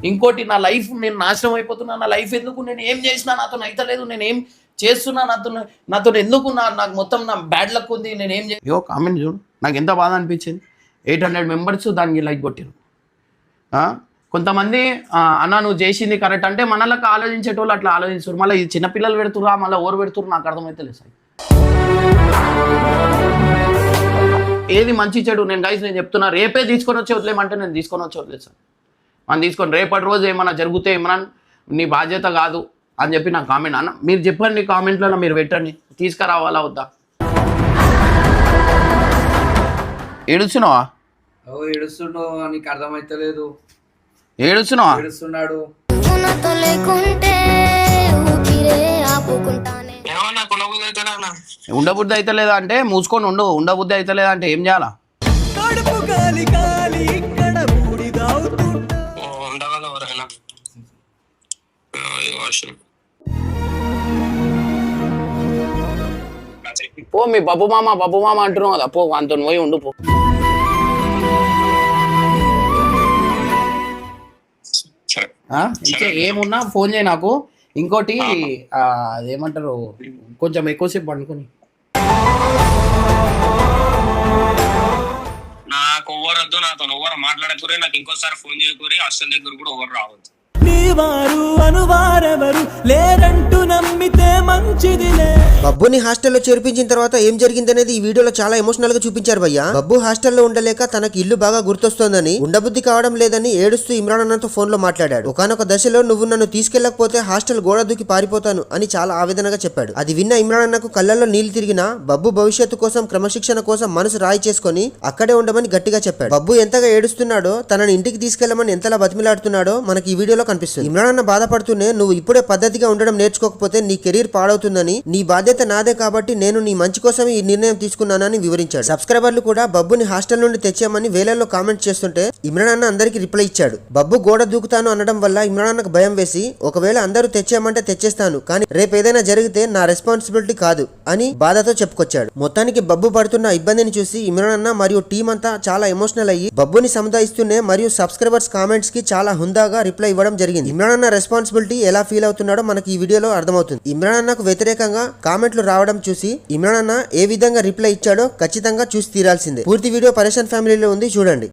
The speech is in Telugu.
ఇంకోటి నా లైఫ్ నేను నాశనం అయిపోతున్నా, నా లైఫ్ ఎందుకు, నేను ఏం చేసినా నాతో అయితలేదు, నేను ఏం చేస్తున్నా నాతో ఎందుకు నాకు మొత్తం నా బ్యాడ్ లక్ ఉంది, నేను ఏం యో కామెంట్ చూడు, నాకు ఎంత బాధ అనిపించింది. 800 మెంబర్స్ దానికి లైక్ కొట్టారు. కొంతమంది అన్న నువ్వు చేసింది కరెక్ట్ అంటే మనలకు ఆలోచించేటోళ్ళు అట్లా ఆలోచించారు. మళ్ళీ చిన్నపిల్లలు పెడుతురా, మళ్ళీ ఓరు పెడుతురు, నాకు అర్థమైతే లేదు సార్. ఏది మంచి చెడు నేను చెప్తున్నా, రేపే తీసుకొని వచ్చి వదిలేమంటే నేను తీసుకొని వచ్చి వదిలేదు సార్. మనం తీసుకొని రేపటి రోజు ఏమన్నా జరిగితే ఏమన్నా నీ బాధ్యత కాదు అని చెప్పి నాకు కామెంట్ అన్న మీరు చెప్పండి, కామెంట్లలో మీరు పెట్టండి, తీసుకురావాలా వద్దా. ఏడుస్తున్నావా? ఏడుస్తున్నావు, నీకు అర్థమైతలేదు. ఏడుస్తున్నావా? ఏడుస్తున్నాడు. ఉండబుద్ధి అయితే లేదా అంటే మూసుకొని ఉండు, ఉండబుద్ధి అయితే లేదా అంటే ఏం చేయాలా? పో మీ బాబు మామ అంటున్నావు కదా, పో అంత పోయి ఉండు పో. ఇంకా ఏమున్నా ఫోన్ చేయి నాకు. ఇంకోటి అదేమంటారు, కొంచెం ఎక్కువసేపు పండుకొని. నాకు ఓవర్ వద్దు, నాతో ఓవర్ మాట్లాడకూరే, నాకు ఇంకోసారి ఫోన్ చేయకూరి, హాస్టల్ దగ్గర కూడా ఓవర్ రావద్దు. బబ్బుని హాస్టల్లో చేర్పించిన తర్వాత ఏం జరిగిందనేది ఈ వీడియోలో చాలా ఎమోషనల్ గా చూపించారు భయ్య. బబ్బు హాస్టల్లో ఉండలేక తనకి ఇల్లు బాగా గుర్తొస్తోందని, ఉండబుద్ధి కావడం లేదని ఏడుస్తూ ఇమ్రాన్ అన్నతో ఫోన్ లో మాట్లాడాడు. ఒకనొక దశలో నువ్వు నన్ను తీసుకెళ్లకపోతే హాస్టల్ గోడ దూకి పారిపోతాను అని చాలా ఆవేదనగా చెప్పాడు. అది విన్న ఇమ్రాన్ అన్నకు కళ్ళల్లో నీళ్లు తిరిగినా బబ్బు భవిష్యత్తు కోసం, క్రమశిక్షణ కోసం మనసు రాయి చేసుకుని అక్కడే ఉండమని గట్టిగా చెప్పాడు. బబ్బు ఎంతగా ఏడుస్తున్నాడో, తనని ఇంటికి తీసుకెళ్లమని ఎంతలా బతిమిలాడుతున్నాడో మనకి ఈ వీడియోలో కనిపిస్తుంది. ఇమ్రాన్ అన్న బాధపడుతూనే, నువ్వు ఇప్పుడే పద్ధతిగా ఉండడం నేర్చుకోకపోతే నీ కెరీర్ పాడవుతుందని, నీ బాధ్యత నాదే కాబట్టి నేను నీ మంచి కోసమే ఈ నిర్ణయం తీసుకున్నానని వివరించాడు. సబ్స్క్రైబర్లు కూడా బబ్బుని హాస్టల్ నుండి తెచ్చామని వేలల్లో కామెంట్ చేస్తుంటే ఇమ్రాన్ అన్న అందరికి రిప్లై ఇచ్చాడు. బబ్బు గోడ దూకుతాను అనడం వల్ల ఇమ్రాన్ అన్నకు భయం వేసి, ఒకవేళ అందరూ తెచ్చామంటే తెచ్చేస్తాను, కానీ రేపు ఏదైనా జరిగితే నా రెస్పాన్సిబిలిటీ కాదు అని బాధతో చెప్పుకొచ్చాడు. మొత్తానికి బబ్బు పడుతున్న ఇబ్బందిని చూసి ఇమ్రాన్ అన్న మరియు టీం అంతా చాలా ఎమోషనల్ అయ్యి బబ్బుని సముదాయిస్తూనే మరియు సబ్స్క్రైబర్స్ కామెంట్స్ కి చాలా హుందాగా రిప్లై ఇవ్వడం జరిగింది. ఇమ్రాన్ అన్న రెస్పాన్సిబిలిటీ ఎలా ఫీల్ అవుతున్నాడో మనకి ఈ వీడియోలో అర్థమవుతుంది. ఇమ్రాన్ అన్నకు వ్యతిరేకంగా కామెంట్లు రావడం చూసి ఇమ్రాన్ అన్న ఏ విధంగా రిప్లై ఇచ్చాడో ఖచ్చితంగా చూసి తీరాల్సిందే. పూర్తి వీడియో పరేషాన్ ఫ్యామిలీలో ఉంది, చూడండి.